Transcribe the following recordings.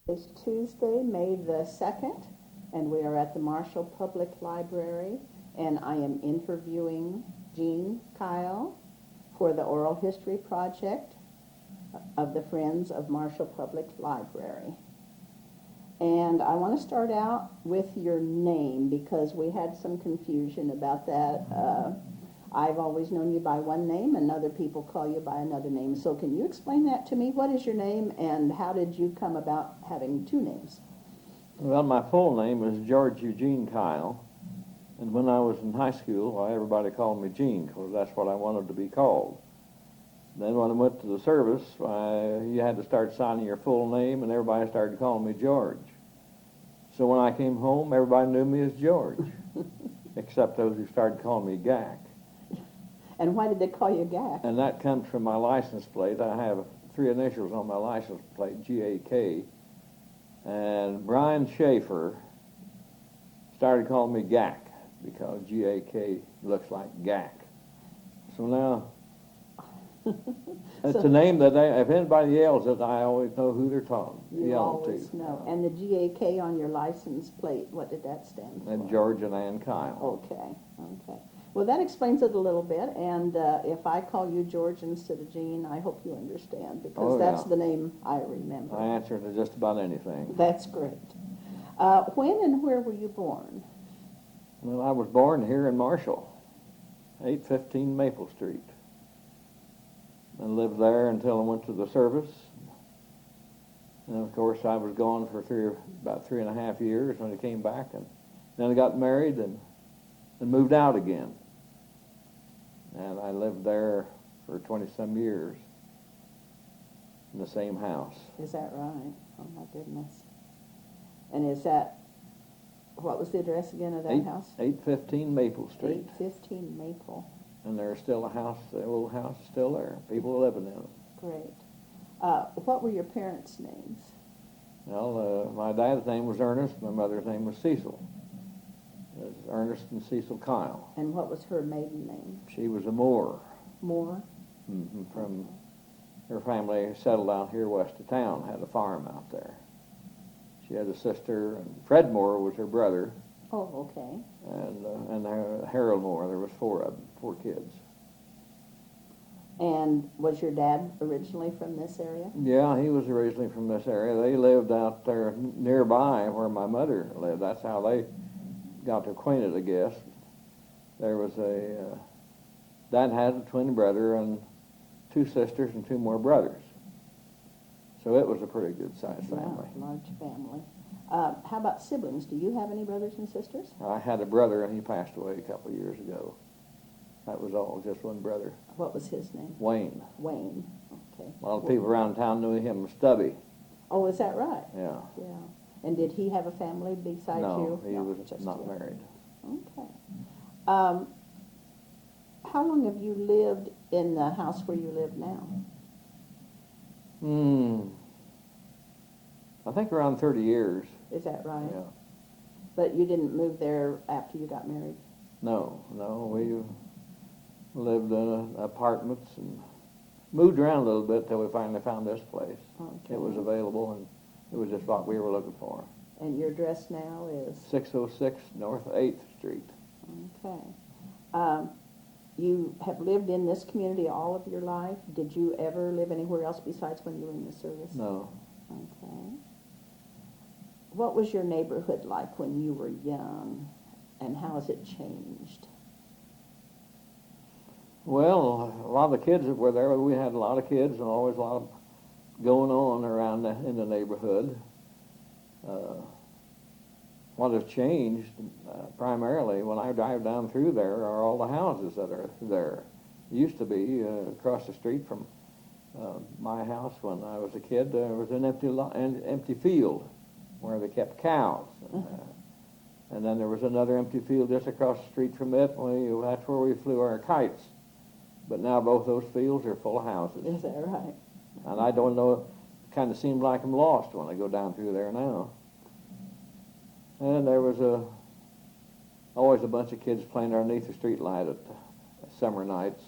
It's Tuesday, May the 2nd, and we are at the Marshall Public Library, and I am interviewing George Kile for the Oral History Project of the Friends of Marshall Public Library. And I want to start out with your name because we had some confusion about that. I've always known you by one name and other people call you by another name. So can you explain that to me? What is your name and how did you come about having two names? Well, my full name is George Eugene Kile, and when I was in high school, everybody called me Gene because that's what I wanted to be called. Then when I went to the service, you had to start signing your full name, and everybody started calling me George. So when I came home, everybody knew me as George, except those who started calling me Gack. And why did they call you Gack? And that comes from my license plate. I have three initials on my license plate, G-A-K. And Brian Schaefer started calling me Gack because G-A-K looks like Gack. So now, it's a name that if anybody yells it, I always know who they're talking. You always know. And the G-A-K on your license plate, what did that stand for? And George and Ann Kyle. Okay. Well, that explains it a little bit, and if I call you George instead of Gene, I hope you understand, because that's the name I remember. I answer to just about anything. That's great. When and where were you born? Well, I was born here in Marshall, 815 Maple Street. I lived there until I went to the service. And, of course, I was gone for about 3.5 years when I came back, and then I got married and moved out again. And I lived there for 20-some years in the same house. Is that right? Oh, my goodness. And is that, what was the address again of that house? 815 Maple Street. 815 Maple. And there's still a house, the old house is still there. People are living in it. Great. What were your parents' names? Well, my dad's name was Ernest, my mother's name was Cecil. It was Ernest and Cecil Kile. And what was her maiden name? She was a Moore. Moore? Mm-hmm. From her family settled out here west of town, had a farm out there. She had a sister, and Fred Moore was her brother. Oh, okay. And Harold Moore. There was four kids. And was your dad originally from this area? Yeah, he was originally from this area. They lived out there nearby where my mother lived. That's how they got acquainted, I guess. There was Dad had a twin brother and two sisters and two more brothers. So it was a pretty good-sized family. Yeah, large family. How about siblings? Do you have any brothers and sisters? I had a brother, and he passed away a couple of years ago. That was all, just one brother. What was his name? Wayne. Wayne, okay. A lot of people around town knew him as Stubby. Oh, is that right? Yeah. Yeah. And did he have a family besides you? No, he was just not you. married. Okay. How long have you lived in the house where you live now? I think around 30 years. Is that right? Yeah. But you didn't move there after you got married? No, we lived in apartments and moved around a little bit till we finally found this place. Okay. It was available, and it was just what we were looking for. And your address now is? 606 North 8th Street. Okay. You have lived in this community all of your life. Did you ever live anywhere else besides when you were in the service? No. Okay. What was your neighborhood like when you were young, and how has it changed? Well, a lot of the kids that were there, we had a lot of kids and always a lot of going on around in the neighborhood. What has changed primarily when I drive down through there are all the houses that are there. It used to be across the street from my house when I was a kid, there was an empty field where they kept cows. And then there was another empty field just across the street from it. That's where we flew our kites. But now both those fields are full of houses. Is that right? And I don't know, it kind of seems like I'm lost when I go down through there now. And there was always a bunch of kids playing underneath the street light at summer nights.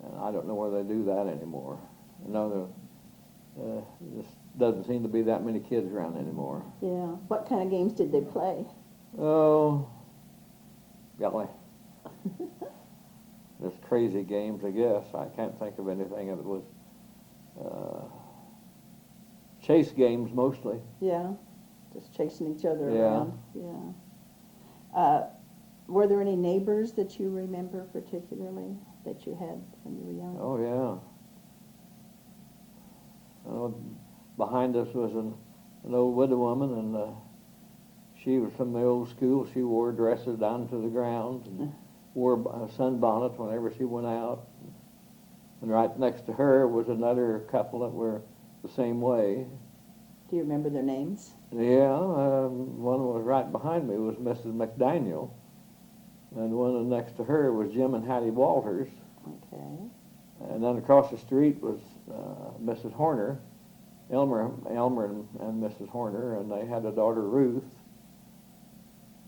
And I don't know where they do that anymore. You know, Just doesn't seem to be that many kids around anymore. Yeah. What kind of games did they play? Oh, golly. Just crazy games, I guess. I can't think of anything that was chase games mostly. Yeah. Just chasing each other Yeah. around. Yeah. Were there any neighbors that you remember particularly that you had when you were young? Oh, yeah. Behind us was an old widow woman, and she was from the old school. She wore dresses down to the ground and wore a sunbonnet whenever she went out. And right next to her was another couple that were the same way. Do you remember their names? Yeah, one was right behind me was Mrs. McDaniel, and one next to her was Jim and Hattie Walters. Okay. And then across the street was Mrs. Horner, Elmer and Mrs. Horner, and they had a daughter, Ruth.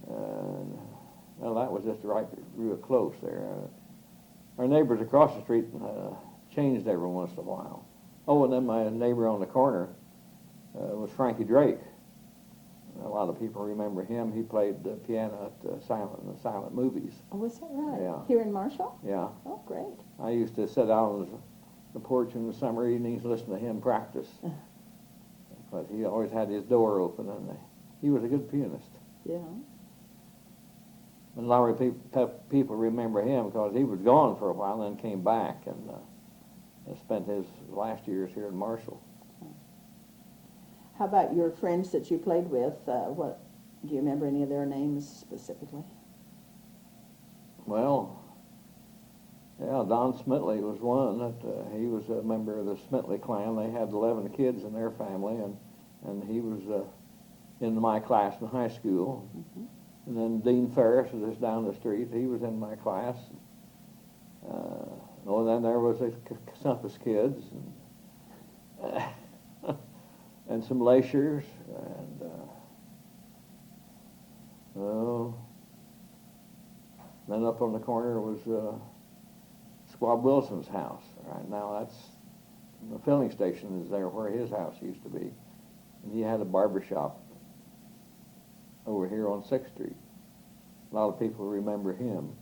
And, well, that was just right real close there. Our neighbors across the street changed every once in a while. Oh, and then my neighbor on the corner was Frankie Drake. A lot of people remember him. He played the piano at the silent movies. Oh, was that right? Yeah. Here in Marshall? Yeah. Oh, great. I used to sit out on the porch in the summer evenings and listen to him practice. But he always had his door open, and he was a good pianist. Yeah. And a lot of people remember him because he was gone for a while and then came back and spent his last years here in Marshall. How about your friends that you played with? What do you remember any of their names specifically? Well, yeah, Don Smitley was one. That he was a member of the Smitley clan. They had 11 kids in their family, and he was in my class in high school. Mm-hmm. And then Dean Ferris was just down the street. He was in my class. And then there was the Compass kids, and some Lashers, and then up on the corner was Squab Wilson's house. Right now, that's the filling station is there where his house used to be, and he had a barber shop over here on 6th Street. A lot of people remember him.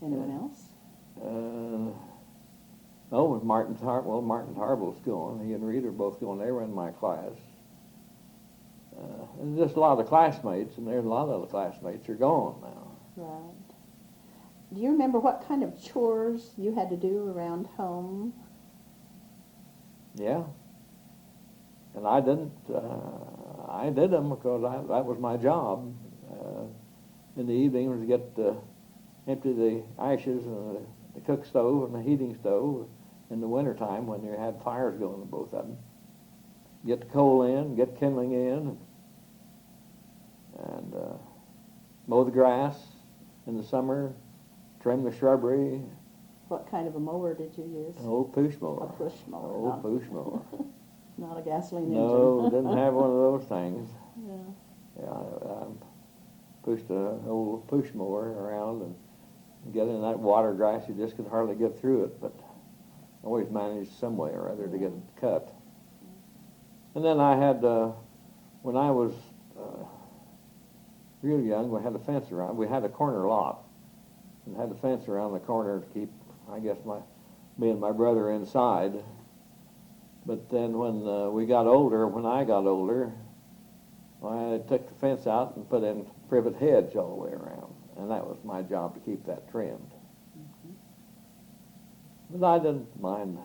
Anyone else? Martin Tarbell's going. He and Reed are both going. They were in my class. And just a lot of classmates, and there's a lot of the classmates are gone now. Right. Do you remember what kind of chores you had to do around home? Yeah. And I didn't. I did them because that was my job. In the evening was to get empty the ashes in the cook stove and the heating stove in the wintertime when you had fires going in both of them. Get the coal in, get kindling in, and mow the grass in the summer, trim the shrubbery. What kind of a mower did you use? An old push mower. A push mower. Old push mower. Not a gasoline engine. No, didn't have one of those things. Yeah. Yeah, I pushed an old push mower around and get in that water grass. You just could hardly get through it, but always managed some way or other to get it cut. And then I had, when I was real young, we had a fence around. We had a corner lot and had a fence around the corner to keep, I guess, me and my brother inside. But then when we got older, when I got older, I took the fence out and put in privet hedge all the way around. And that was my job to keep that trimmed. Mm-hmm. But I didn't mind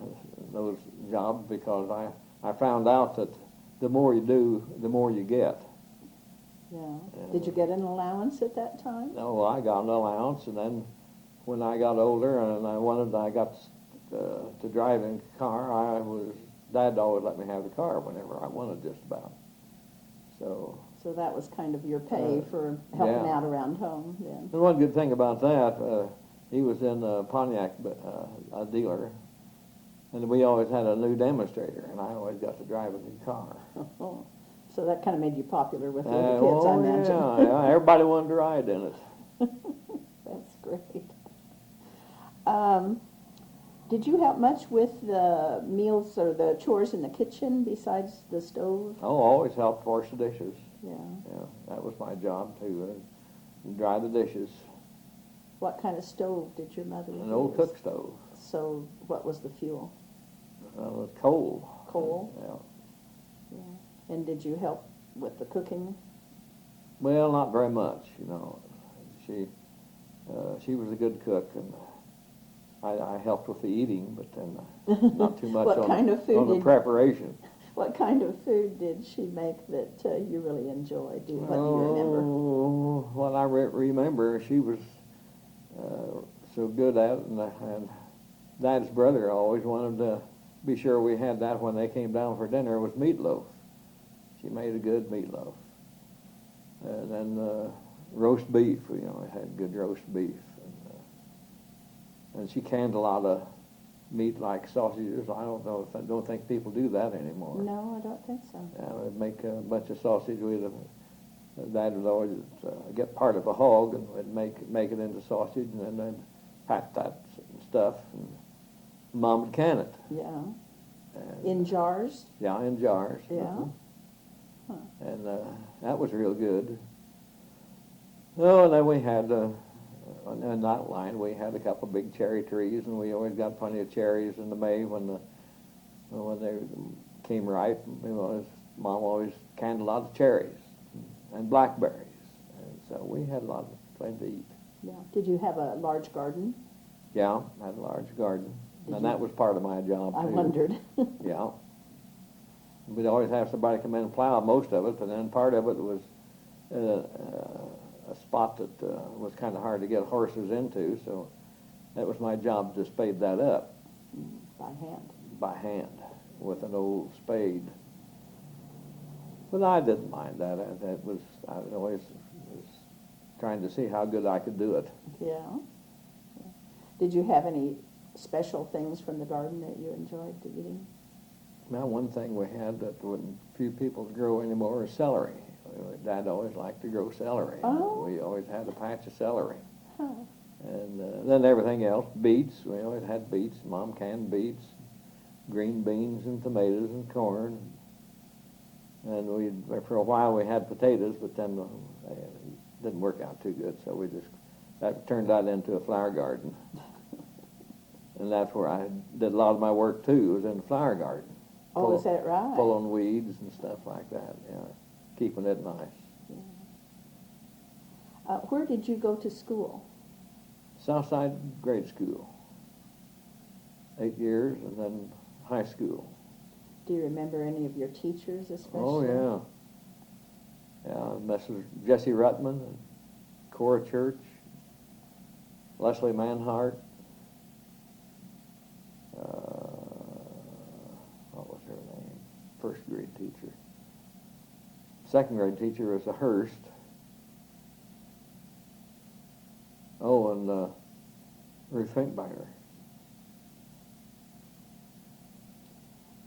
those jobs because I found out that the more you do, the more you get. Yeah. Did you get an allowance at that time? No, I got an allowance, and then when I got older and I got to drive in a car, Dad always let me have the car whenever I wanted, just about. So that was kind of your pay for helping yeah. out around home then. And one good thing about that, he was in Pontiac, a dealer, and we always had a new demonstrator, and I always got to drive a new car. Oh, so that kind of made you popular with the other kids, I imagine. Yeah, everybody wanted to ride in it. That's great. Did you help much with the meals or the chores in the kitchen besides the stove? Oh, always helped wash the dishes. Yeah. Yeah, that was my job too. Dry the dishes. What kind of stove did your mother use? An old cook stove. So what was the fuel? Coal. Coal? Yeah. Yeah. And did you help with the cooking? Well, not very much, you know. She was a good cook, and I helped with the eating, but then not too much What on, kind of food on the did- preparation. What kind of food did she make that you really enjoyed? What do you remember? Oh, what I remember, she was so good at it, and Dad's brother always wanted to be sure we had that when they came down for dinner, was meatloaf. She made a good meatloaf. And then roast beef, you know, it had good roast beef. And she canned a lot of meat like sausages. I don't think people do that anymore. No, I don't think so. Yeah, they'd make a bunch of sausage with it. Dad would always get part of a hog and would make it into sausage, and then they'd pack that stuff, and Mom would can it. Yeah. And, In jars? yeah, in jars. Yeah. Mhm. Huh. And that was real good. Oh, and then we had, in that line, we had a couple of big cherry trees, and we always got plenty of cherries in the May when they came ripe. You know, Mom always canned a lot of cherries and blackberries, and so we had a lot of plenty to eat. Yeah. Did you have a large garden? Yeah, I had a large garden, Did and you- that was part of my job too. I wondered. Yeah. We'd always have somebody come in and plow most of it, but then part of it was a spot that was kind of hard to get horses into, so that was my job to spade that up By hand. by hand with an old spade. But I didn't mind that. I always was trying to see how good I could do it. Yeah. Did you have any special things from the garden that you enjoyed eating? Now, one thing we had that wouldn't few people grow anymore is celery. Dad always liked to grow celery. Oh. We always had a patch of celery. Huh. And then everything else, beets, we always had beets. Mom canned beets, green beans and tomatoes and corn. And for a while we had potatoes, but then it didn't work out too good, so that turned that into a flower garden. And that's where I did a lot of my work too, was in the flower garden. Oh, is that right? Pulling weeds and stuff like that, yeah. Keeping it nice. Where did you go to school? Southside grade school, 8 years, and then high school. Do you remember any of your teachers especially? Oh, yeah. Yeah, Mrs. Jessie Rutman, Cora Church, Leslie Manhart, what was her name? First grade teacher. Second grade teacher was a Hearst. Oh, and Ruth Finkbeiner.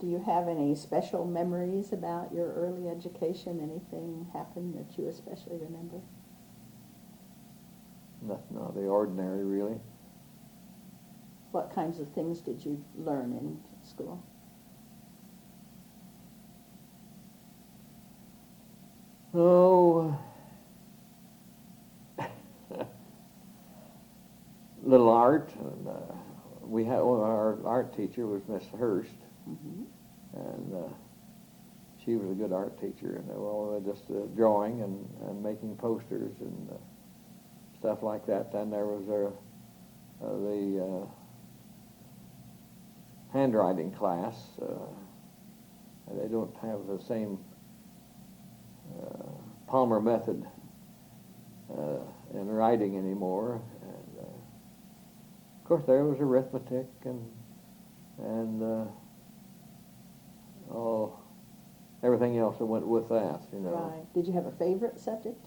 Do you have any special memories about your early education? Anything happened that you especially remember? Nothing out of the ordinary, really. What kinds of things did you learn in school? Oh, little art. And, we had our art teacher was Miss Hurst, Mm-hmm. and she was a good art teacher. And just drawing and making posters and stuff like that. Then there was the handwriting class. They don't have the same Palmer method in writing anymore. And of course, there was arithmetic and everything else that went with that. You know, Right. Did you have a favorite subject?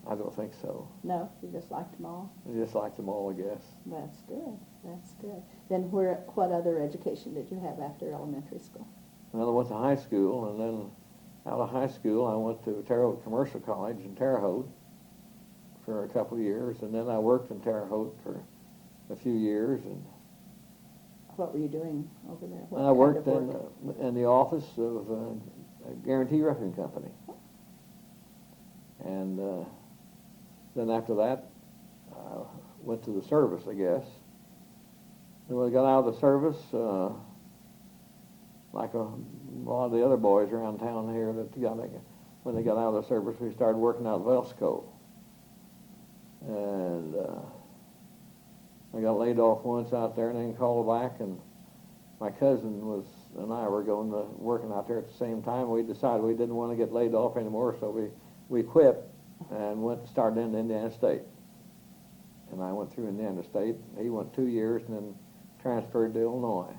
I don't think so. No, you just liked them all? I just liked them all, I guess. That's good. That's good. Then what other education did you have after elementary school? Well, I went to high school, and then out of high school, I went to Terre Haute Commercial College in Terre Haute for a couple of years, and then I worked in Terre Haute for a few years, and What were you doing over there? What I kind worked of work? in the office of a Guarantee Roofing Company. And then after that, I went to the service, I guess. And when I got out of the service, like a lot of the other boys around town here, when they got out of the service, we started working out of Velsco. And I got laid off once out there and then called back, and my cousin and I were working out there at the same time. We decided we didn't want to get laid off anymore, so we quit and started in Indiana State. And I went through Indiana State. He went 2 years and then transferred to Illinois.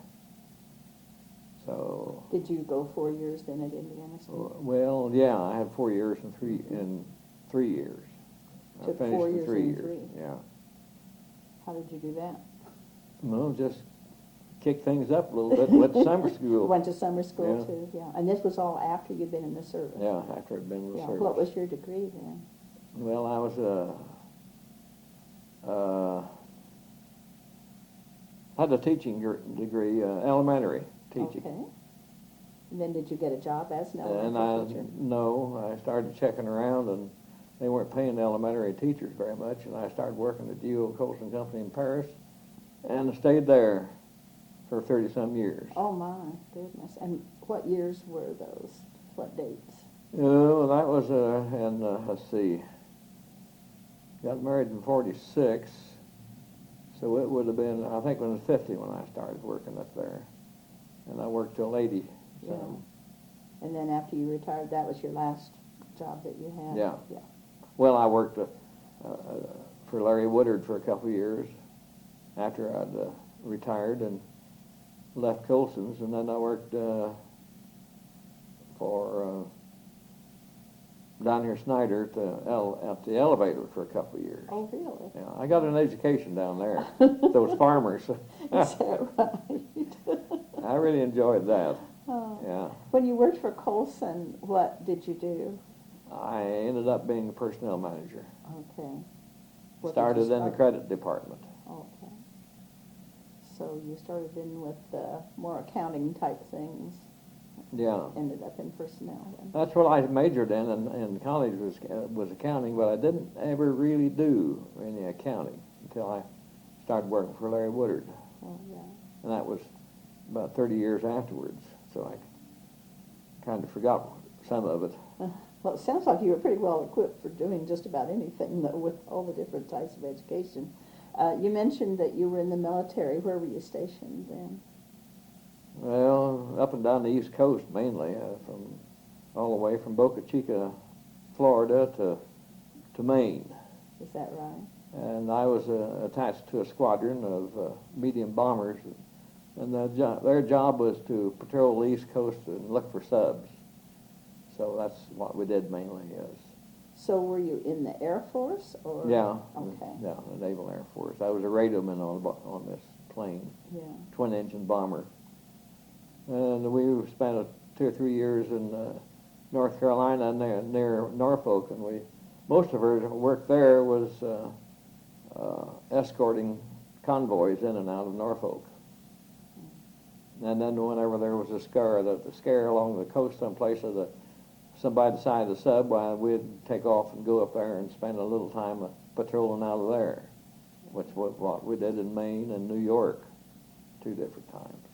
So. Did you go 4 years then at Indiana State? Well, yeah, I had 4 years in 3 years. I Took finished 4 in years 3 in years. 3. Yeah. How did you do that? Well, just kick things up a little bit. Went to summer school. Went to summer school Yeah. too, yeah. And this was all after you'd been in the service? Yeah, after I'd been in the Yeah. service. What was your degree then? Well, I was had a teaching degree, elementary teaching. Okay. And then did you get a job as an And elementary teacher? I started checking around, and they weren't paying elementary teachers very much, and I started working at Geo Colson Company in Paris, and I stayed there for 30-some years. Oh my goodness. And what years were those? What dates? Oh, that was let's see, got married in 46, so it would have been, I think, when I was 50 when I started working up there, and I worked till 80. So. Yeah. And then after you retired, that was your last job that you had? Yeah. Yeah. Well, I worked for Larry Woodard for a couple of years after I'd retired and left Colson's, and then I worked for down here Snyder at the elevator for a couple of years. Oh, really? Yeah, I got an education down there. Those farmers. Is that right? I really enjoyed that. Oh. Yeah. When you worked for Colson, what did you do? I ended up being a personnel manager. Okay. What did Started you in the start? credit department. Okay. So you started in with more accounting type things. Yeah. Ended up in personnel then. That's what I majored in college was accounting, but I didn't ever really do any accounting until I started working for Larry Woodard. Oh, yeah. And that was about 30 years afterwards, so I kind of forgot some of it. Well, it sounds like you were pretty well equipped for doing just about anything, though, with all the different types of education. You mentioned that you were in the military. Where were you stationed then? Well, up and down the East Coast mainly, from all the way from Boca Chica, Florida to Maine. Is that right? And I was attached to a squadron of medium bombers, and their job was to patrol the East Coast and look for subs. So that's what we did mainly. Yes. So were you in the Air Force or? Yeah. Okay. Yeah, the Naval Air Force. I was a radioman on this plane, Yeah. twin-engine bomber. And we spent 2 or 3 years in North Carolina near Norfolk, and most of our work there was escorting convoys in and out of Norfolk. And then whenever there was a scare along the coast someplace, somebody decided the sub, we'd take off and go up there and spend a little time patrolling out of there, which was what we did in Maine and New York 2 different times.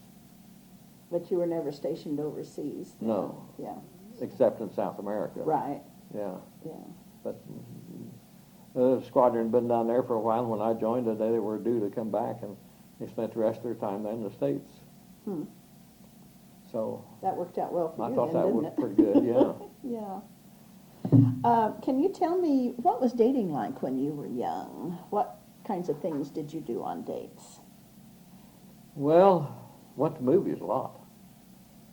But you were never stationed overseas then? No. Yeah. Except in South America. Right. Yeah. Yeah. But the squadron had been down there for a while. When I joined, they were due to come back, and they spent the rest of their time then in the States. Hmm. So That worked out well for I you thought then, that didn't was it? pretty good, yeah. Yeah. Can you tell me, what was dating like when you were young? What kinds of things did you do on dates? Well, went to movies a lot.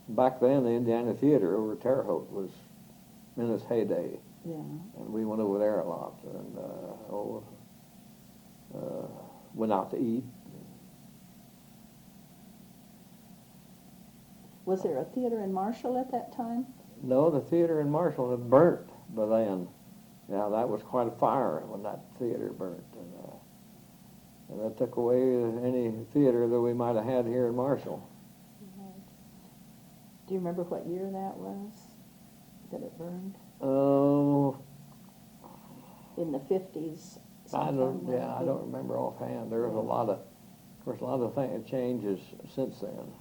Back then, the Indiana Theater over at Terre Haute was in its heyday, Yeah. and we went over there a lot, and went out to eat. Was there a theater in Marshall at that time? No, the theater in Marshall had burnt by then. Yeah, that was quite a fire when that theater burnt. And that took away any theater that we might have had here in Marshall. Right. Do you remember what year that was, that it burned? Oh, In the 50s? I don't remember offhand. There was a lot of changes since then.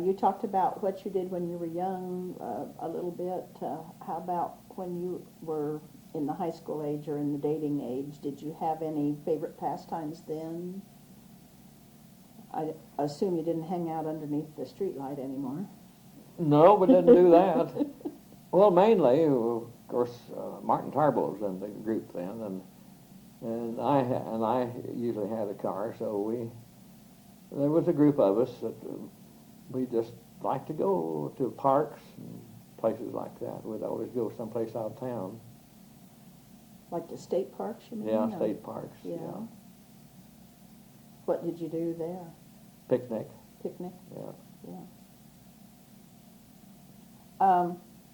You talked about what you did when you were young a little bit. How about when you were in the high school age or in the dating age? Did you have any favorite pastimes then? I assume you didn't hang out underneath the streetlight anymore. No, we didn't do that. Well, mainly, of course, Martin Tarbo was in the group then, and I usually had a car, so there was a group of us that we just liked to go to parks and places like that. We'd always go someplace out of town. Like the state parks, you mean? Yeah, state parks. Yeah. Yeah. What did you do there? Picnic. Picnic? Yeah. Yeah.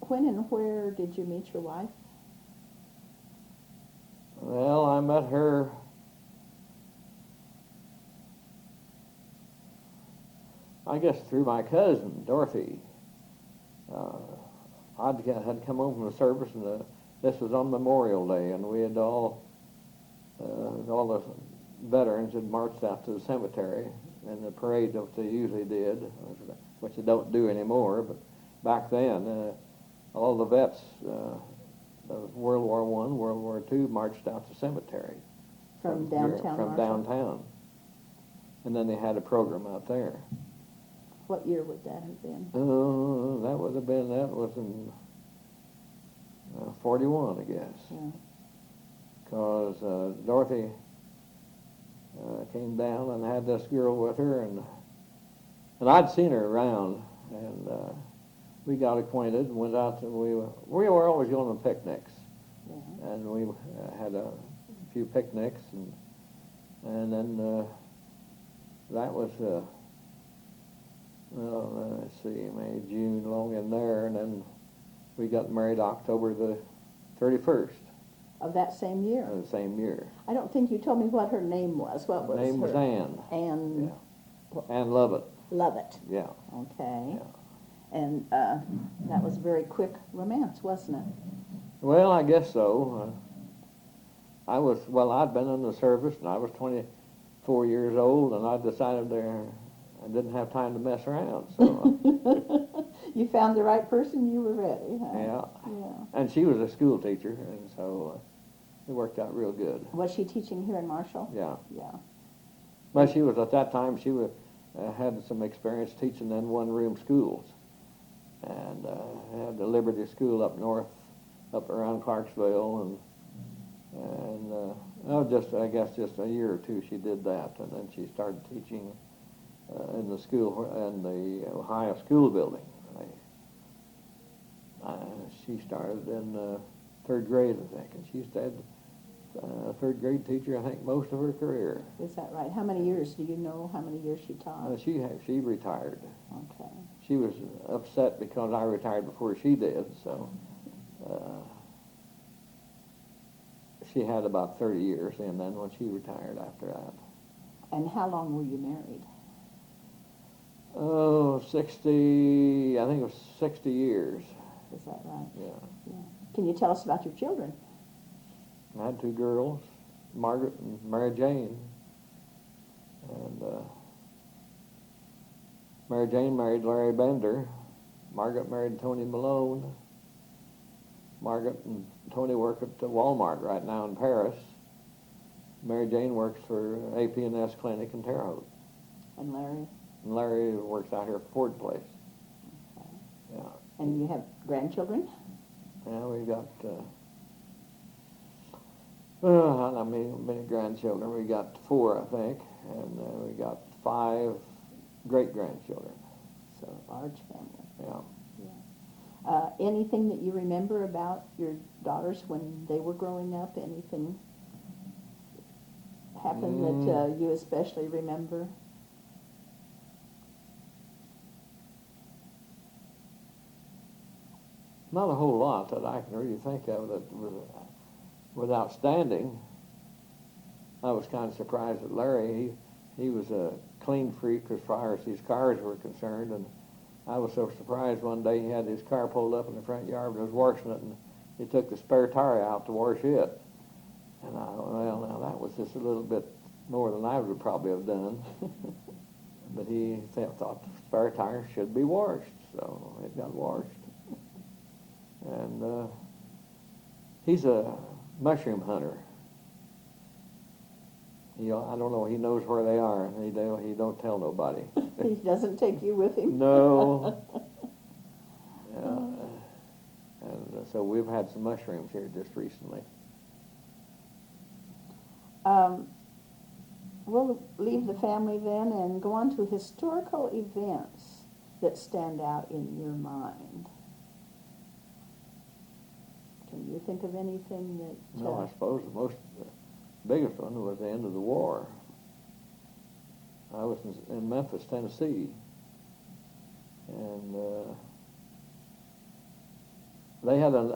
When and where did you meet your wife? Well, I met her I guess through my cousin, Dorothy. Had come home from the service, and this was on Memorial Day, and we had all the veterans had marched out to the cemetery in the parade that they usually did, which they don't do anymore, but back then, all the vets of World War I, World War II marched out to the cemetery. From downtown From Marshall? downtown. And then they had a program out there. What year would that have been? That was in 41, I guess. Yeah. Because Dorothy came down and had this girl with her, and I'd seen her around, and we got acquainted and went out, and we were always going on picnics. Yeah. And we had a few picnics, and then that was let's see, May, June, long in there, and then we got married October the 31st Of that same year? of the same year. I don't think you told me what her name was. What was Her name was her? Ann. Ann. Yeah. Ann Lovett. Lovett. Yeah. Okay. Yeah. And that was a very quick romance, wasn't it? Well, I guess so. I'd been in the service, and I was 24 years old, and I decided I didn't have time to mess around, so. You found the right person, you were ready, huh? Yeah. Yeah. And she was a school teacher, and so it worked out real good. Was she teaching here in Marshall? Yeah. Yeah. But she was, at that time, she had some experience teaching in one-room schools. And had the Liberty School up north, up around Clarksville, I guess just a year or two she did that, and then she started teaching in the school, in the Ohio School Building. She started in third grade, I think, and she stayed third grade teacher, I think, most of her career. Is that right? How many years? Do you know how many years she taught? She retired. Okay. She was upset because I retired before she did, so she had about 30 years, and then when she retired after that. And how long were you married? Oh, 60, I think it was 60 years. Is that right? Yeah. Can you tell us about your children? I had two girls, Margaret and Mary Jane. And Mary Jane married Larry Bender. Margaret married Tony Malone. Margaret and Tony work at Walmart right now in Paris. Mary Jane works for AP&S Clinic in Terre Haute. And Larry? And Larry works out here at Ford Place. Okay. Yeah. And you have grandchildren? Yeah, we got, how many grandchildren? We got 4, I think, and we got 5 great-grandchildren. So, large family. Yeah. Anything that you remember about your daughters when they were growing up? Anything happened that you especially remember? Not a whole lot that I can really think of that was outstanding. I was kind of surprised at Larry. He was a clean freak as far as his cars were concerned, and I was so surprised one day he had his car pulled up in the front yard and was washing it, and he took the spare tire out to wash it. And I thought, well, now that was just a little bit more than I would probably have done. But he thought the spare tire should be washed, so it got washed. And he's a mushroom hunter. I don't know, he knows where they are, and he don't tell nobody. He doesn't take you with him? No. And so we've had some mushrooms here just recently. We'll leave the family then and go on to historical events that stand out in your mind. Can you think of anything that... No, I suppose the biggest one was the end of the war. I was in Memphis, Tennessee, and they had an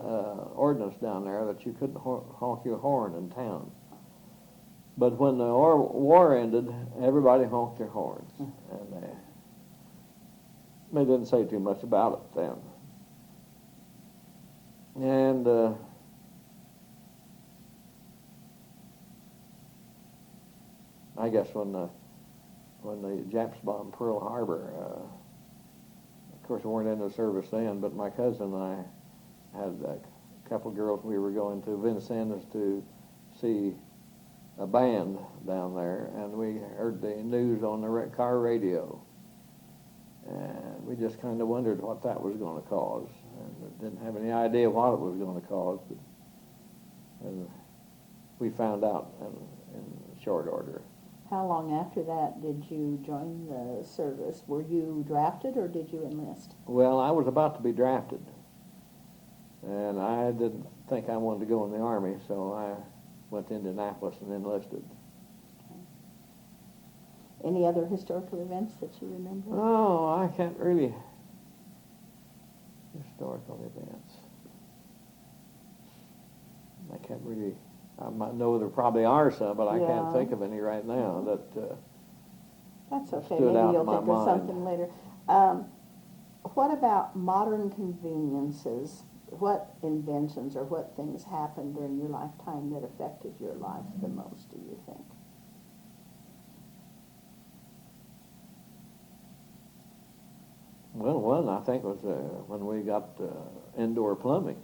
ordinance down there that you couldn't honk your horn in town. But when the war ended, everybody honked their horns, and they didn't say too much about it then. And I guess when the Japs bombed Pearl Harbor, of course we weren't in the service then, but my cousin and I had a couple of girls we were going to Vincennes to see a band down there, and we heard the news on the car radio, and we just kind of wondered what that was going to cause, and didn't have any idea what it was going to cause, but and we found out in short order. How long after that did you join the service? Were you drafted or did you enlist? Well, I was about to be drafted, and I didn't think I wanted to go in the Army, so I went to Indianapolis and enlisted. Any other historical events that you remember? Oh, I can't really. Historical events. I can't really. I might know there probably are some, but I can't think of any right now that That's okay. stood Maybe out you'll in my think of mind. something later. What about modern conveniences? What inventions or what things happened during your lifetime that affected your life the most, do you think? Well, one I think was when we got indoor plumbing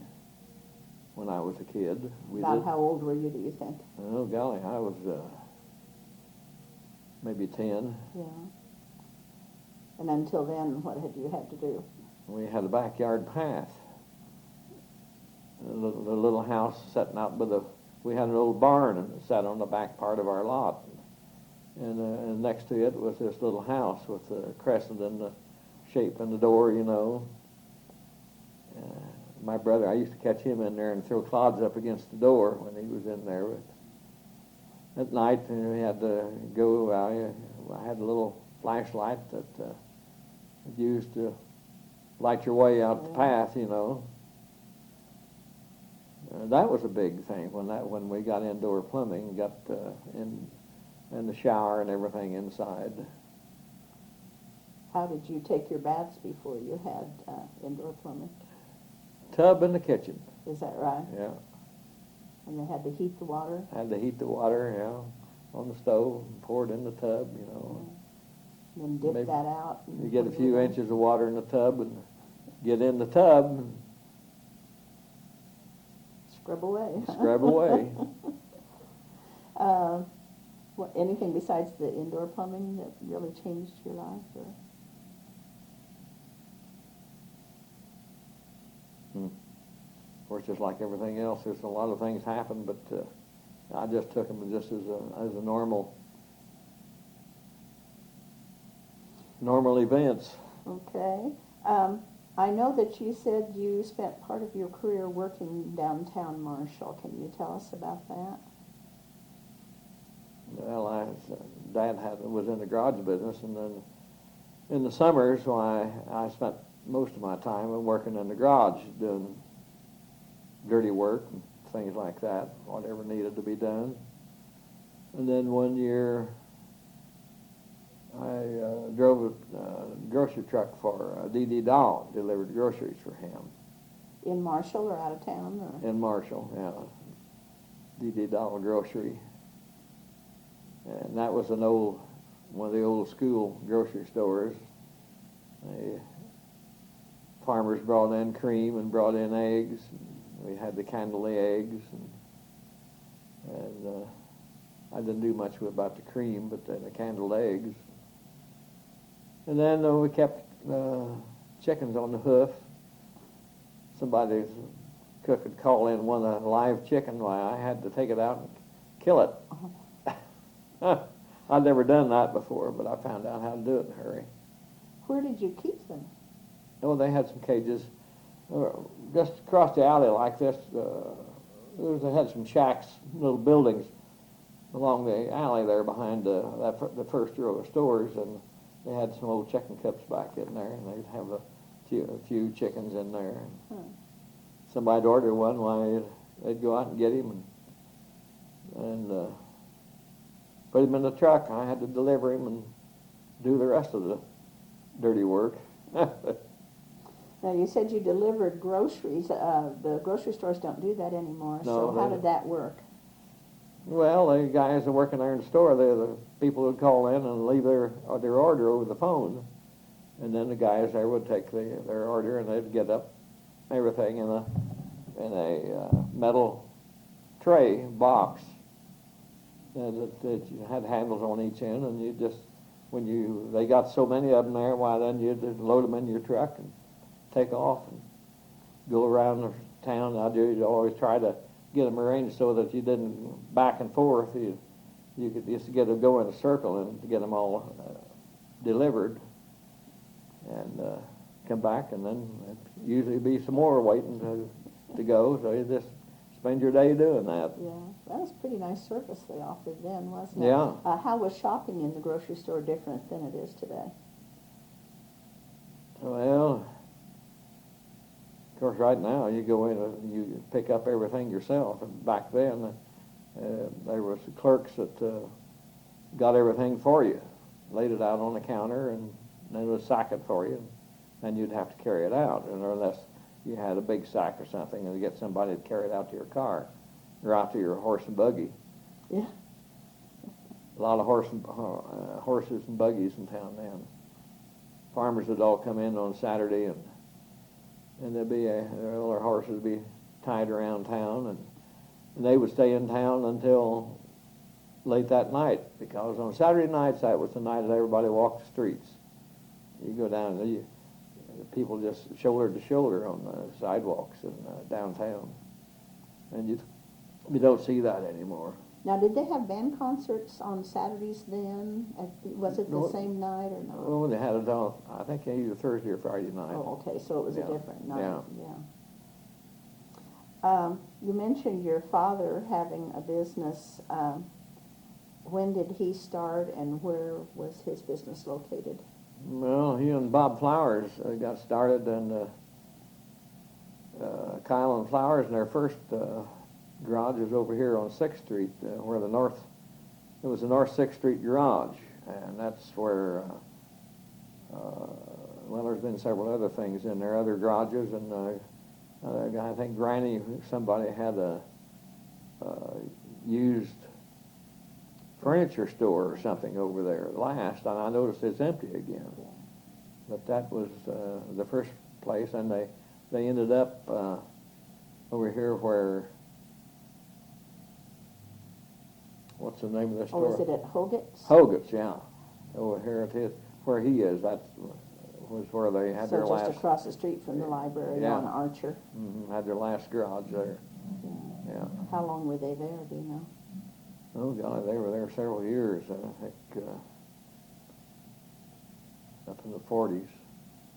when I was a kid. About how old were you, do you think? Oh, golly, I was maybe 10. Yeah. And until then, what had you had to do? We had a backyard path. The little house sitting out by we had an old barn and it sat on the back part of our lot. And next to it was this little house with a crescent in the shape in the door, you know. My brother, I used to catch him in there and throw clods up against the door when he was in there. But at night, we had to go, I had a little flashlight that used to light your way out the path, you know. That was a big thing when we got indoor plumbing, got in the shower and everything inside. How did you take your baths before you had indoor plumbing? Tub in the kitchen. Is that right? Yeah. And they had to heat the water? Had to heat the water, yeah, on the stove, and pour it in the tub, you know. Then dip Maybe that out? You get a few inches of water in the tub and get in the tub and scrub away. scrub away. Anything besides the indoor plumbing that really changed your life? Or? Of course, just like everything else, there's a lot of things happen, but I just took them just as a normal events. Okay. I know that you said you spent part of your career working downtown Marshall. Can you tell us about that? Well, Dad was in the garage business, and then in the summers, I spent most of my time working in the garage doing dirty work and things like that, whatever needed to be done. And then one year, I drove a grocery truck for D.D. Dahl, delivered groceries for him. In Marshall or out of town? Or? In Marshall, yeah. D.D. Dahl Grocery. And that was one of the old school grocery stores. The farmers brought in cream and brought in eggs. We had the candle eggs, and I didn't do much about the cream, but the candled eggs. And then we kept chickens on the hoof. Somebody's cook would call in one a live chicken. Why, I had to take it out and kill it. I'd never done that before, but I found out how to do it in a hurry. Where did you keep them? Oh, they had some cages just across the alley like this. They had some shacks, little buildings along the alley there behind the first row of stores, and they had some old chicken coops back in there, and they'd have a few chickens in there. Somebody'd order one, why they'd go out and get him and put him in the truck. I had to deliver him and do the rest of the dirty work. Now, you said you delivered groceries. The grocery stores don't do that anymore, No, so how did that work? Well, the guys that are working there in the store, they're the people who'd call in and leave their order over the phone. And then the guys there would take their order, and they'd get up everything in a metal tray box that had handles on each end, and you just, they got so many of them there, why then you'd load them in your truck and take off and go around the town. You'd always try to get them arranged so that you didn't back and forth. You could just go in a circle and get them all delivered and come back, and then it'd usually be some more waiting to go, so you just spend your day doing that. Yeah, that was pretty nice service they offered then, wasn't it? Yeah. How was shopping in the grocery store different than it is today? Well, of course, right now you go in and you pick up everything yourself. And back then, there was clerks that got everything for you, laid it out on the counter, and then would sack it for you. And then you'd have to carry it out, and unless you had a big sack or something, and get somebody to carry it out to your car or out to your horse and buggy. Yeah. A lot of horses and buggies in town then. Farmers would all come in on Saturday, and their horses would be tied around town, and they would stay in town until late that night, because on Saturday nights, that was the night that everybody walked the streets. You go down, people just shoulder to shoulder on the sidewalks in downtown, and you don't see that anymore. Now, did they have band concerts on Saturdays then? Was it the No. same night or not? Oh, they had it on, I think, either Thursday or Friday night. Oh, okay, so it was Yeah. a different night. Yeah. You mentioned your father having a business. When did he start, and where was his business located? Well, he and Bob Flowers got started, and Kile and Flowers, and their first garage was over here on 6th Street, where it was the North 6th Street garage, and that's where, well, there's been several other things in there, other garages, and I think Granny, somebody had a used furniture store or something over there last, and I noticed it's empty again. But that was the first place, and they ended up over here where, what's the name of the store? Oh, is it at Hoget's? Hoget's, yeah. Over here it is, where he is, that was where they had their So last... just across the street from the library Yeah. on Archer. Had their last garage there. Yeah. How long were they there, do you know? Oh, God, they were there several years, I think, up in the 40s,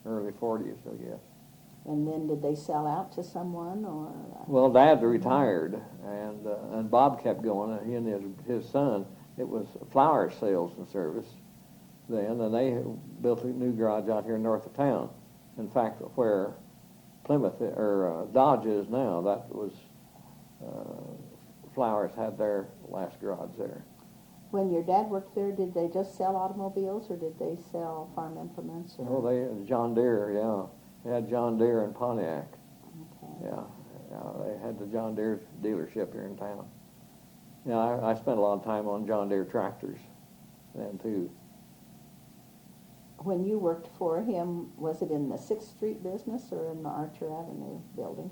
early 40s, I guess. And then did they sell out to someone, or? Well, Dad retired, and Bob kept going, and he and his son. It was flower sales and service then, and they built a new garage out here north of town. In fact, where Plymouth, or Dodge is now, that was... Flowers had their last garage there. When your dad worked there, did they just sell automobiles, or did they sell farm implements? Or? Oh, John Deere, yeah. They had John Deere and Pontiac. Okay. Yeah, they had the John Deere dealership here in town. Yeah, I spent a lot of time on John Deere tractors then too. When you worked for him, was it in the 6th Street business or in the Archer Avenue building?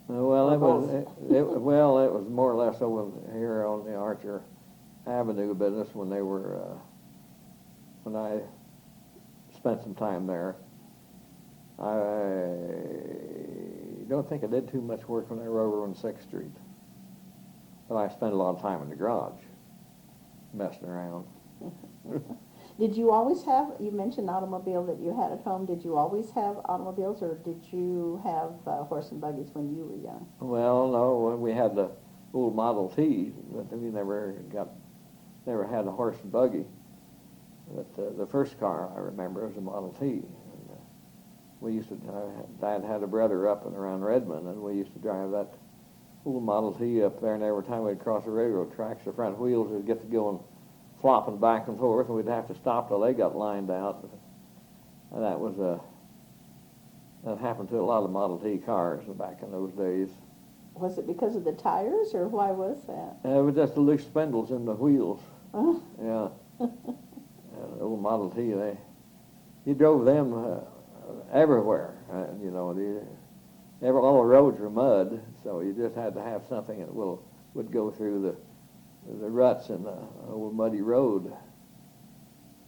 Well, Or it both? it was more or less over here on the Archer Avenue business when they were when I spent some time there. I don't think I did too much work when I were over on 6th Street, but I spent a lot of time in the garage, messing around. Did you always have, you mentioned automobile that you had at home, did you always have automobiles, or did you have horse and buggies when you were young? Well, no, we had the old Model T, but we never had a horse and buggy. But the first car I remember was a Model T. And, we used to, Dad had a brother up and around Redmond, and we used to drive that old Model T up there, and every time we'd cross the railroad tracks, the front wheels would get to going flopping back and forth, and we'd have to stop till they got lined out. And that happened to a lot of Model T cars back in those days. Was it because of the tires, or why was that? It was just the loose spindles in the wheels. Oh. Yeah. The old Model T, you drove them everywhere. You know, all the roads were mud, so you just had to have something that would go through the ruts in the old muddy road,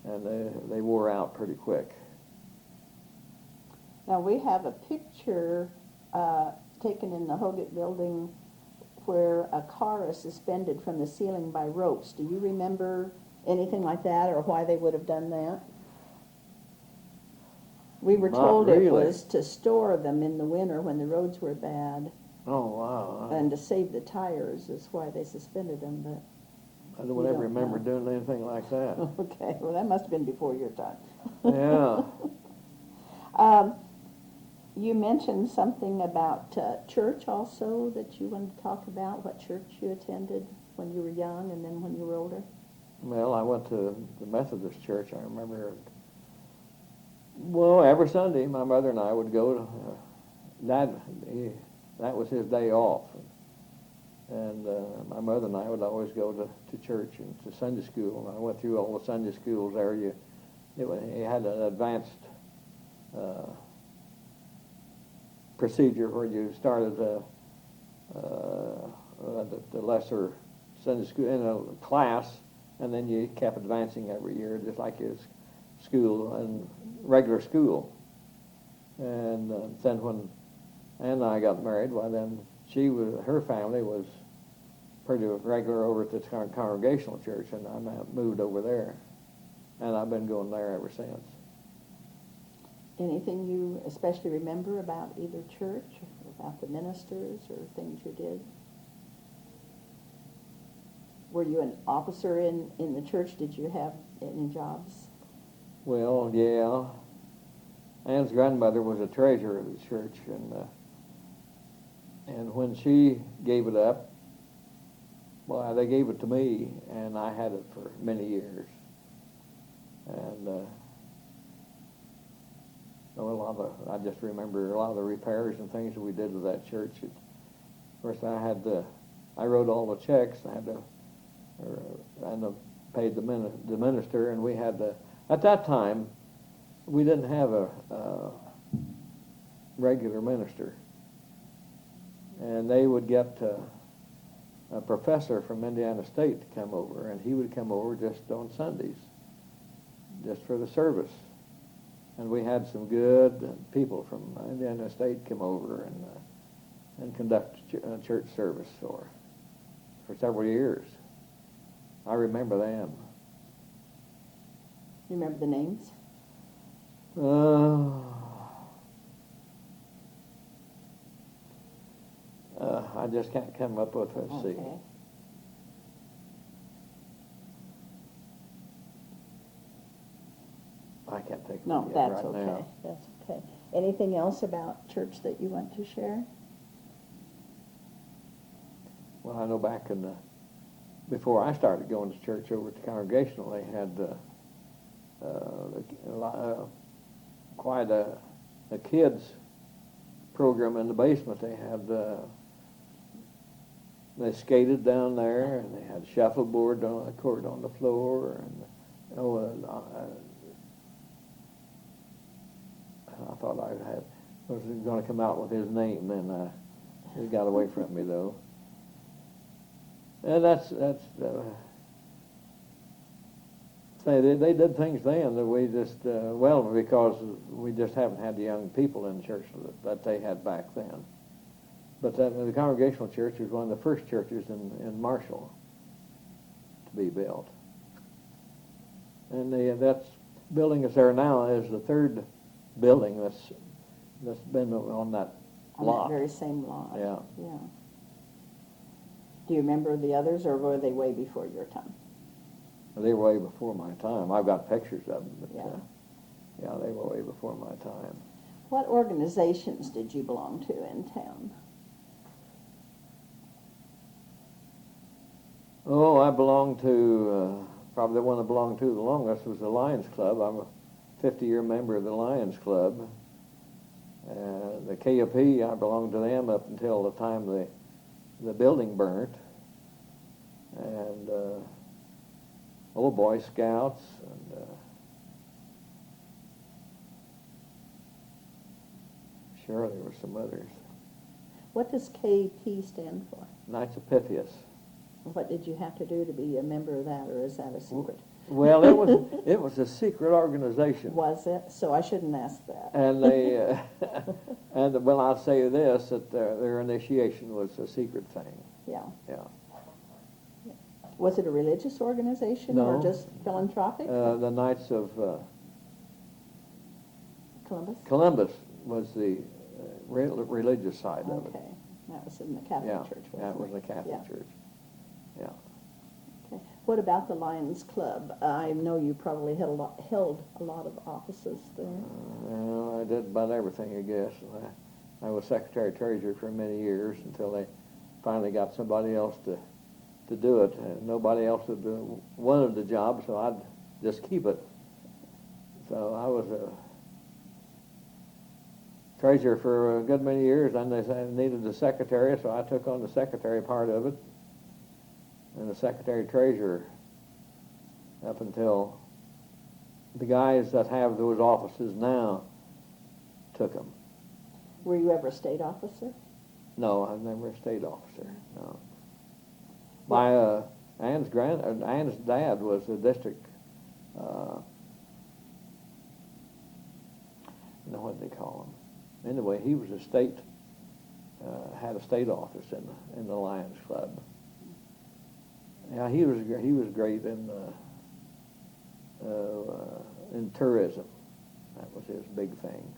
and they wore out pretty quick. Now, we have a picture taken in the Hoggett building where a car is suspended from the ceiling by ropes. Do you remember anything like that, or why they would have done that? We were told really. It was to store them in the winter when the roads were bad. Oh, wow. And to save the tires is why they suspended them, but... I don't ever remember doing anything like that. Okay, well, that must have been before your time. Yeah. You mentioned something about church also that you wanted to talk about, what church you attended when you were young and then when you were older. Well, I went to the Methodist church. I remember, well, every Sunday my mother and I would go to, that was his day off. And my mother and I would always go to church and to Sunday school. And I went through all the Sunday schools there. You had an advanced procedure where you started the lesser Sunday school in a class, and then you kept advancing every year, just like his school and regular school. And then when Ann and I got married, well, then her family was pretty regular over at the Congregational Church, and I moved over there, and I've been going there ever since. Anything you especially remember about either church, or about the ministers, or things you did? Were you an officer in the church? Did you have any jobs? Well, yeah. Ann's grandmother was a treasurer of the church, and when she gave it up, well, they gave it to me, and I had it for many years. And I just remember a lot of the repairs and things that we did to that church. Of course, I wrote all the checks. I had to, and paid the minister, and we had to. At that time, we didn't have a regular minister, and they would get a professor from Indiana State to come over, and he would come over just on Sundays, just for the service. And we had some good people from Indiana State come over and conduct church service for several years. I remember them. You remember the names? I just can't come up with, let's see. Okay. I can't think of No, it that's right okay. now. That's okay. Anything else about church that you want to share? Well, I know back in before I started going to church over at the Congregational, they had quite a kids program in the basement. They had they skated down there, and they had shuffleboard on the court on the floor, and I thought I was going to come out with his name, and it got away from me though. And they did things then that we just because we just haven't had the young people in church that they had back then. But the Congregational Church was one of the first churches in Marshall to be built. And that building that's there now is the third building that's been on that lot. On that very same lot. Yeah. Yeah. Do you remember the others, or were they way before your time? They were way before my time. I've got pictures of them, but Yeah. they were way before my time. What organizations did you belong to in town? Oh, I belonged to, probably the one I belonged to the longest was the Lions Club. I'm a 50-year member of the Lions Club. The KOP, I belonged to them up until the time the building burnt. And Old Boy Scouts, and sure there were some others. What does KP stand for? Knights of Pythias. What did you have to do to be a member of that, or is that a secret? Well, it was a secret organization. Was it? So I shouldn't ask that. And they, and well, I'll say this, that their initiation was a secret thing. Yeah. Yeah. Was it a religious organization No. or just philanthropic? The Knights of Columbus? Columbus was the religious side of it. Okay. That was in the Catholic Yeah, Church, wasn't that was it? the Catholic Yeah. Church. Yeah. Okay. What about the Lions Club? I know you probably held a lot of offices there. Well, I did about everything, I guess. I was secretary-treasurer for many years until they finally got somebody else to do it. Nobody else wanted the job, so I'd just keep it. So I was a treasurer for a good many years, and they said I needed a secretary, so I took on the secretary part of it, and the secretary-treasurer up until the guys that have those offices now took them. Were you ever a state officer? No, I was never a state officer, no. My Ann's dad was a district. What did they call him? Anyway, he was a state. Had a state office in the Lions Club. Yeah, he was great in tourism. That was his big thing.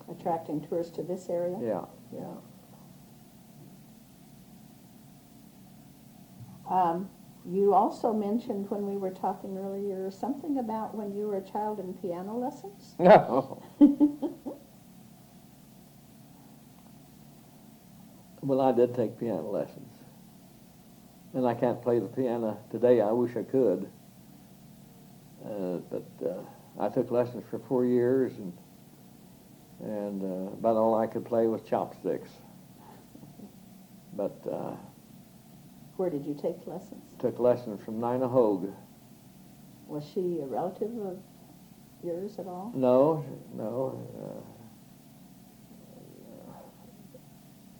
Attracting tourists to this area? Yeah. You also mentioned when we were talking earlier something about when you were a child in piano lessons. No. Well, I did take piano lessons, and I can't play the piano today. I wish I could, but I took lessons for 4 years, and about all I could play was chopsticks. But Where did you take lessons? took lessons from Nina Hogue. Was she a relative of yours at all? No.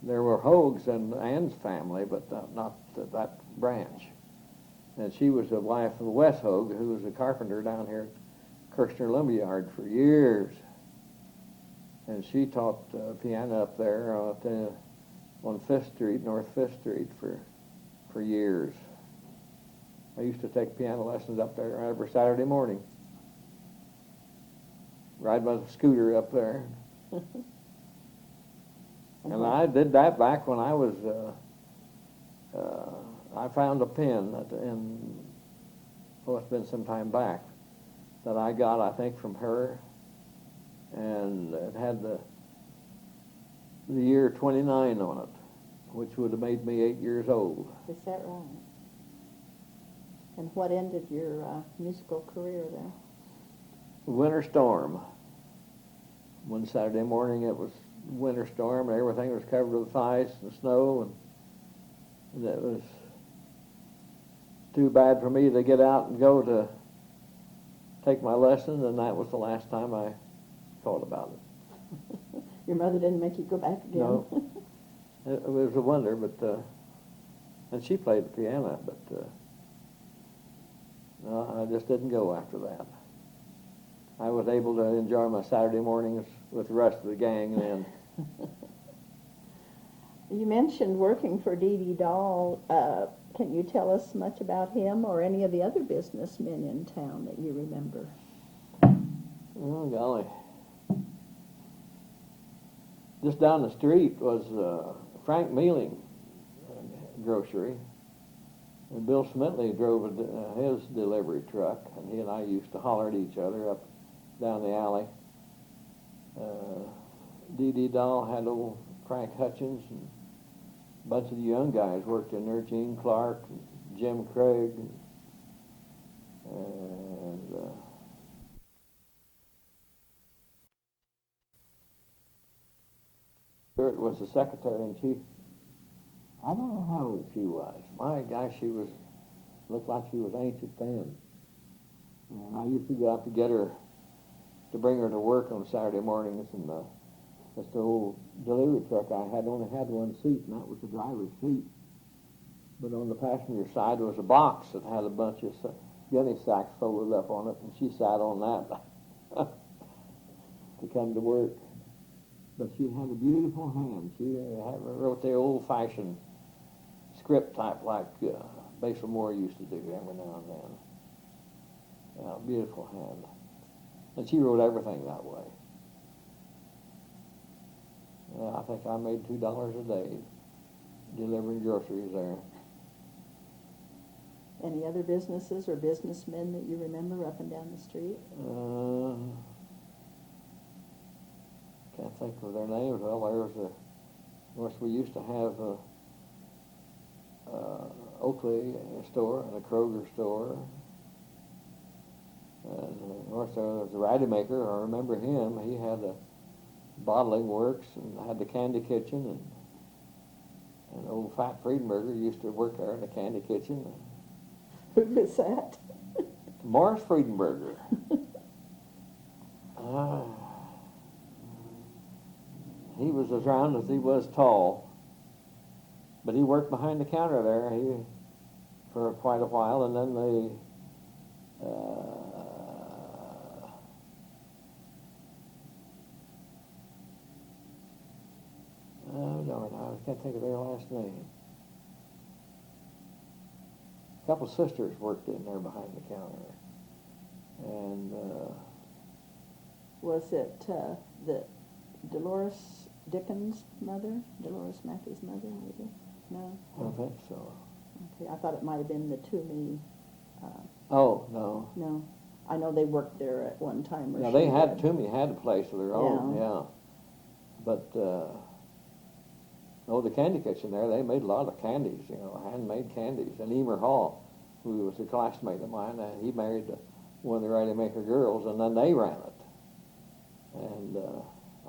There were Hogues in Ann's family, but not that branch. And she was the wife of Wes Hogue, who was a carpenter down here at Kirshner Lumberyard for years. And she taught piano up there on 5th Street, North 5th Street for years. I used to take piano lessons up there every Saturday morning. Ride my scooter up there. And I did that back when I was, I found a pen it's been some time back, that I got, I think, from her, and it had the year 29 on it, which would have made me 8 years old. Is that right? And what ended your musical career there? Winter storm. One Saturday morning it was winter storm and everything was covered with ice and snow, and it was too bad for me to get out and go to take my lesson, and that was the last time I thought about it. Your mother didn't make you go back again? No. It was a wonder, but and she played the piano, but no, I just didn't go after that. I was able to enjoy my Saturday mornings with the rest of the gang then. You mentioned working for D.D. Dahl. Can you tell us much about him or any of the other businessmen in town that you remember? Oh, golly. Just down the street was Frank Mealing grocery. And Bill Smitley drove his delivery truck, and he and I used to holler at each other up down the alley. D.D. Dahl had old Frank Hutchins, and a bunch of the young guys worked in there, Gene Clark, and Jim Craig, and Stewart was the secretary-in-chief. I don't know how old she was. My gosh, she looked like she was ancient then. And I used to go out to get her, to bring her to work on Saturday mornings, and this old delivery truck I had only had one seat, and that was the driver's seat. But on the passenger side was a box that had a bunch of gunny sacks folded up on it, and she sat on that to come to work. But she had a beautiful hand. She wrote the old-fashioned script type like Basil Moore used to do every now and then. Yeah, beautiful hand. And she wrote everything that way. I think I made $2 a day delivering groceries there. Any other businesses or businessmen that you remember up and down the street? Can't think of their names. Well, there was of course, we used to have Oakley store and a Kroger store. And of course, there was the Ratty Maker. I remember him. He had a bottling works and had the candy kitchen, and old Fat Friedenberger used to work there in the candy kitchen. Who was that? Morris Friedenberger. He was as round as he was tall, but he worked behind the counter there for quite a while, and then they oh darn, I can't think of their last name. A couple of sisters worked in there behind the counter, and was it the Dolores Dickens' mother? Dolores Mackey's mother, maybe? No? I don't think so. Okay, I thought it might have been the Toomey. Oh, no. No. I know they worked there at one time. Yeah, they had, Toomey had a place of their own, Yeah. yeah. But, the candy kitchen there, they made a lot of candies, handmade candies. And Emer Hall, who was a classmate of mine, he married one of the Ratty Maker girls, and then they ran it. And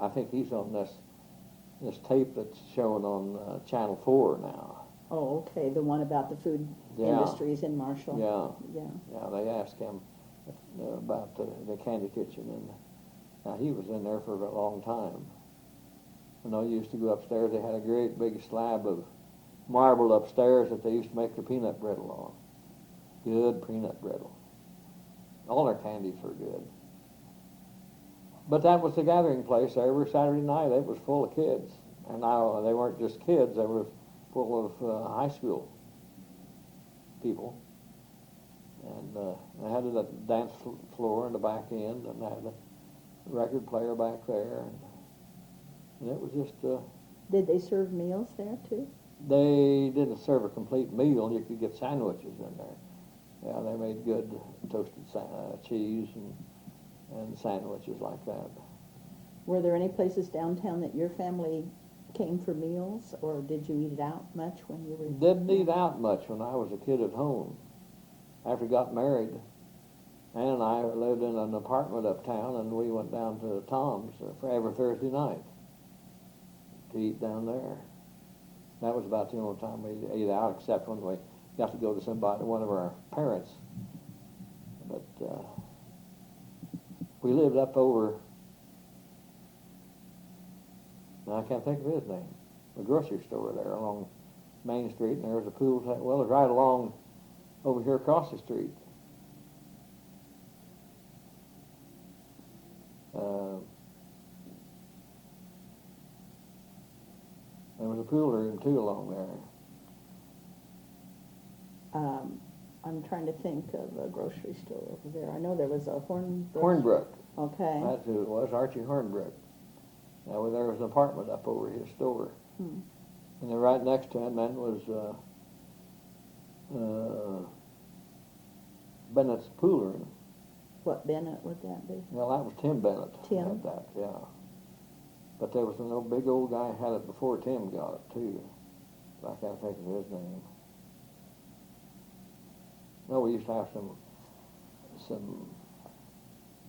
I think he's on this tape that's shown on Channel 4 now. Oh, okay, the one about the food industries in Marshall. Yeah. Yeah. Yeah, they asked him about the candy kitchen, and he was in there for a long time. When I used to go upstairs, they had a great big slab of marble upstairs that they used to make their peanut brittle on. Good peanut brittle. All their candies were good. But that was the gathering place. Every Saturday night, it was full of kids. And now they weren't just kids, they were full of high school people. And they had a dance floor in the back end, and they had a record player back there. And it was just... Did they serve meals there, too? They didn't serve a complete meal. You could get sandwiches in there. Yeah, they made good toasted cheese and sandwiches like that. Were there any places downtown that your family came for meals, or did you eat out much when you were... Didn't eat out much when I was a kid at home. after we got married, Ann and I lived in an apartment uptown, and we went down to Tom's for every Thursday night to eat down there. That was about the only time we ate out, except when we got to go to one of our parents. But we lived up over, I can't think of his name, the grocery store there along Main Street, and there was a pool. Well, it was right along over here across the street. There was a pool room too along there. I'm trying to think of a grocery store over there. I know there was a Hornbrook. Okay. That's who it was, Archie Hornbrook. Now, there was an apartment up over his store. And then right next to him then was Bennett's pool room. What Bennett would that be? Well, that was Tim Bennett. Tim? Had that, yeah. But there was an old big old guy had it before Tim got it too. I can't think of his name. No, we used to have some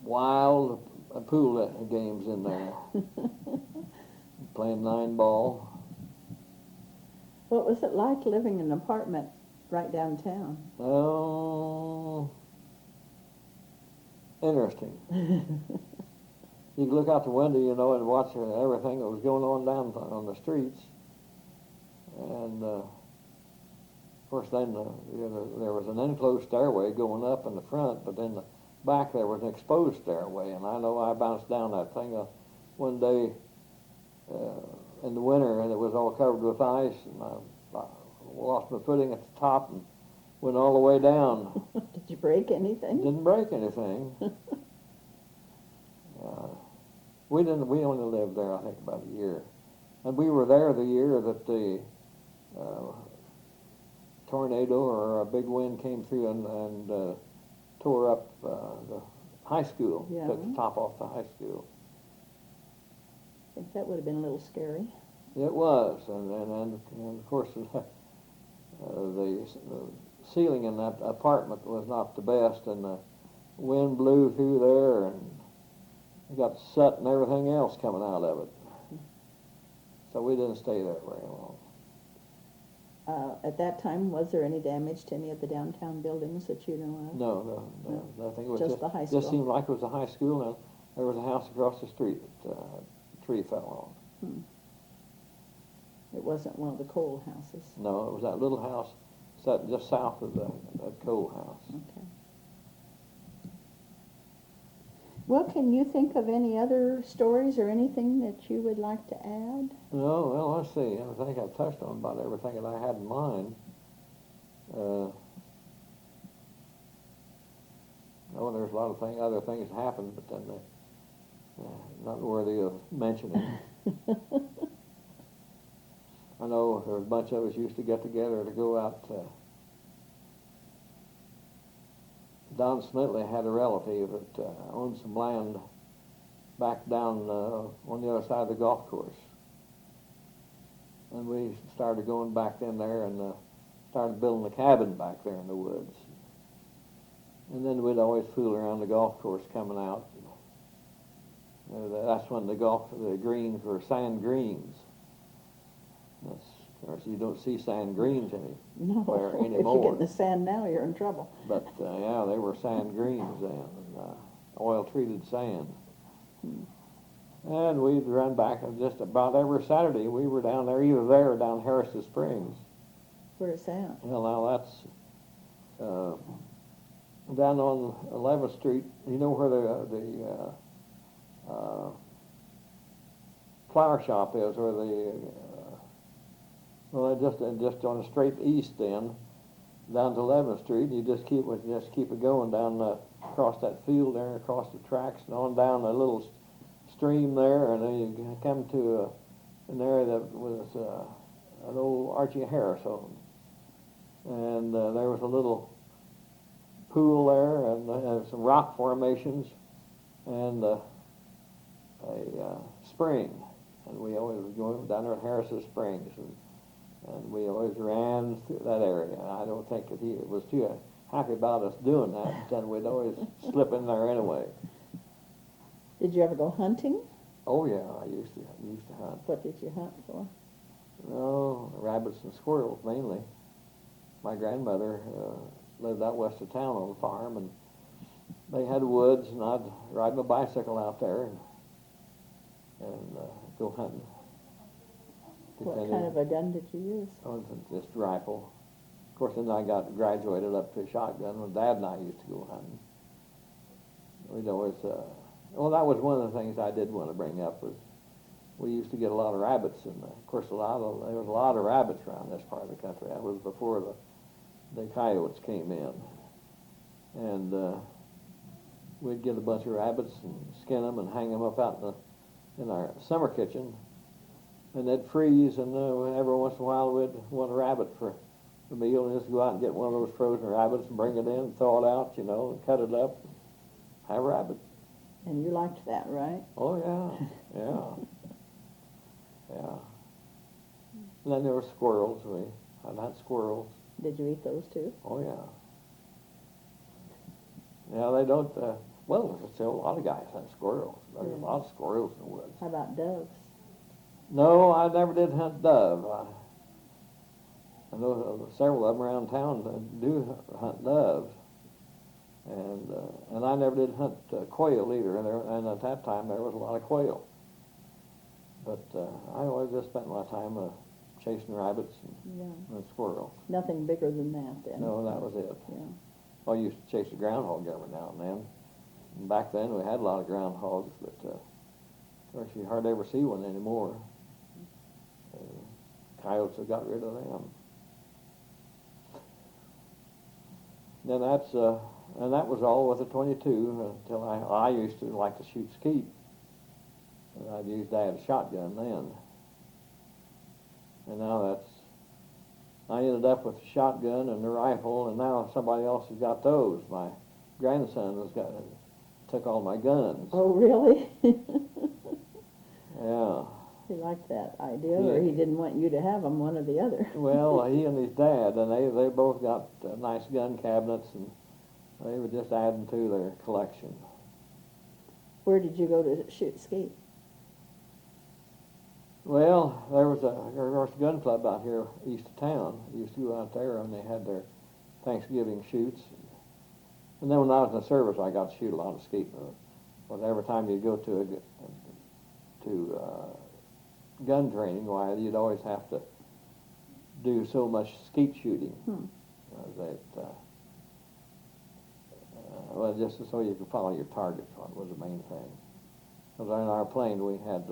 wild pool games in there. Playing 9-ball. What was it like living in an apartment right downtown? Oh, interesting. You could look out the window, you know, and watch everything that was going on down on the streets. And of course, then there was an enclosed stairway going up in the front, but in the back there was an exposed stairway. And I know I bounced down that thing one day in the winter, and it was all covered with ice, and I lost my footing at the top and went all the way down. Did you break anything? Didn't break anything. We only lived there, I think, about a year, and we were there the year that the tornado or a big wind came through and tore up the high school, Yeah. took the top off the high school. I think that would have been a little scary. It was, and of course the ceiling in that apartment was not the best, and the wind blew through there, and you got soot and everything else coming out of it. So we didn't stay there very long. At that time, was there any damage to any of the downtown buildings that you know of? No, nothing. It was Just the high school. Just seemed like it was a high school, and there was a house across the street that a tree fell on. It wasn't one of the coal houses. No, it was that little house set just south of that coal house. Okay. Well, can you think of any other stories or anything that you would like to add? No, well, let's see. I think I've touched on about everything that I had in mind. There's a lot of other things that happened, but then not worthy of mentioning. I know there was a bunch of us used to get together to go out. Don Smitley had a relative that owned some land back down on the other side of the golf course. And we started going back in there and started building a cabin back there in the woods. And then we'd always fool around the golf course coming out. That's when the greens were sand greens. Of course, you don't see sand greens anymore. If you get in the sand now, you're in trouble. But yeah, they were sand greens then, oil-treated sand. And we'd run back, and just about every Saturday we were down there, either there or down Harris's Springs. Where's that? Well, now that's down on 11th Street. You know where the flower shop is, or just on the straight east end, down to 11th Street. And you just keep it going down across that field there, across the tracks, and on down a little stream there, and then you come to an area that was an old Archie Harris owned. And there was a little pool there, and some rock formations, and a spring. And we always were going down there at Harris's Springs, and we always ran through that area. I don't think that it was too happy about us doing that, then we'd always slip in there anyway. Did you ever go hunting? Oh yeah, I used to hunt. What did you hunt for? No, rabbits and squirrels mainly. My grandmother lived out west of town on a farm, and they had woods, and I'd ride my bicycle out there and go hunting. What kind of a gun did you use? Oh, just rifle. Of course, then I got graduated up to a shotgun when Dad and I used to go hunting. We'd always, well, that was one of the things I did want to bring up was we used to get a lot of rabbits, and of course, there was a lot of rabbits around this part of the country. That was before the coyotes came in, and we'd get a bunch of rabbits and skin them and hang them up out in our summer kitchen, and they'd freeze, and every once in a while we'd want a rabbit for the meal, and just go out and get one of those frozen rabbits and bring it in, thaw it out, you know, and cut it up, have a rabbit. And you liked that, right? Oh yeah, yeah. Yeah. And then there were squirrels. I'd hunt squirrels. Did you eat those too? Oh yeah. Yeah, they don't. Well, there's still a lot of guys hunt squirrels. There's a lot of squirrels in the woods. How about doves? No, I never did hunt dove. I know several of them around town that do hunt doves, and I never did hunt quail either. And at that time there was a lot of quail. But I always just spent my time chasing rabbits and squirrels. Nothing bigger than that, then. No, that was it. Yeah. I used to chase a groundhog every now and then. And back then we had a lot of groundhogs, but of course you hardly ever see one anymore. Coyotes have got rid of them. Then and that was all with a .22 until I used to like to shoot skeet. And I'd use Dad's shotgun then. And now I ended up with the shotgun and the rifle, and now somebody else has got those. My grandson took all my guns. Oh, really? Yeah. He liked that idea, or he didn't want you to have them, one or the other? Well, he and his dad, and they both got nice gun cabinets, and they were just adding to their collection. Where did you go to shoot skeet? Well, there was a gun club out here east of town. I used to go out there, and they had their Thanksgiving shoots. And then when I was in the service, I got to shoot a lot of skeet. But every time you go to gun training, why you'd always have to do so much skeet shooting. Well, just so you could follow your targets was the main thing. Because in our plane we had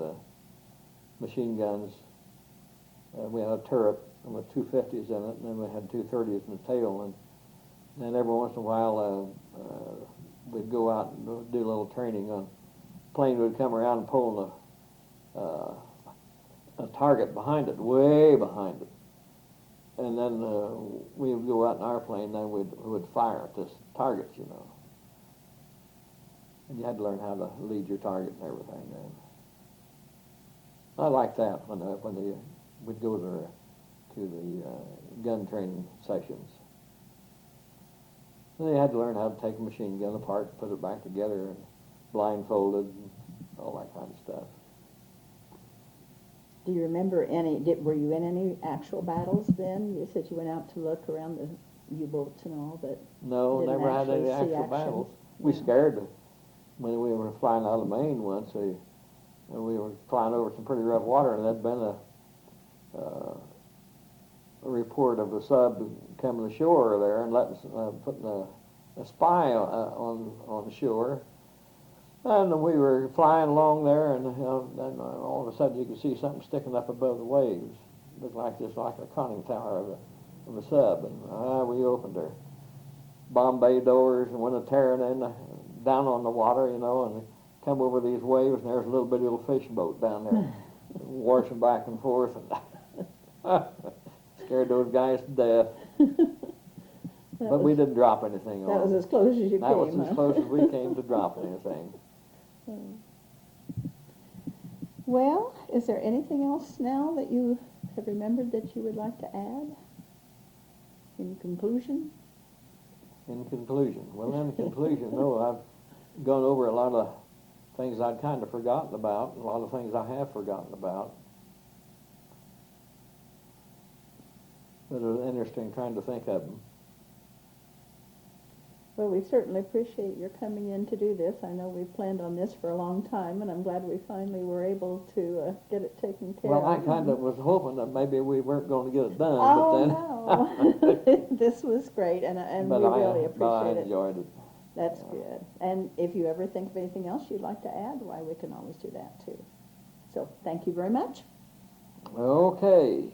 machine guns. We had a turret with 250s in it, and then we had 230s in the tail. And then every once in a while we'd go out and do a little training on. Plane would come around and pull a target behind it, way behind it. And then we would go out in our plane, then we would fire at this target, you know. And you had to learn how to lead your target and everything then. I liked that when we'd go to the gun training sessions. And they had to learn how to take a machine gun apart, put it back together, and blindfolded, and all that kind of stuff. Do you remember were you in any actual battles then? You said you went out to look around the U-boats and all, but no, never had any actual battles. We scared when we were flying out of Maine once. We were flying over some pretty rough water, and there'd been a report of a sub coming ashore there and putting a spy on the shore. And we were flying along there, and then all of a sudden you could see something sticking up above the waves. It looked like a conning tower of a sub. And we opened our bomb bay doors and went tearing in down on the water, you know, and come over these waves, and there's a little bitty little fish boat down there, washing back and forth, and scared those guys to death. But we didn't drop anything on them. That was as close as you came. That was as close as we came to dropping anything. Well, is there anything else now that you have remembered that you would like to add in conclusion? In conclusion, no, I've gone over a lot of things I'd kind of forgotten about, and a lot of things I have forgotten about. But it was interesting trying to think of them. Well, we certainly appreciate your coming in to do this. I know we've planned on this for a long time, and I'm glad we finally were able to get it taken care of. Well, I kind of was hoping that maybe we weren't going to get it done, Oh, but then... no. This was great, and we really appreciate it. I enjoyed it. That's good. And if you ever think of anything else you'd like to add, why, we can always do that, too. So, thank you very much. Okay.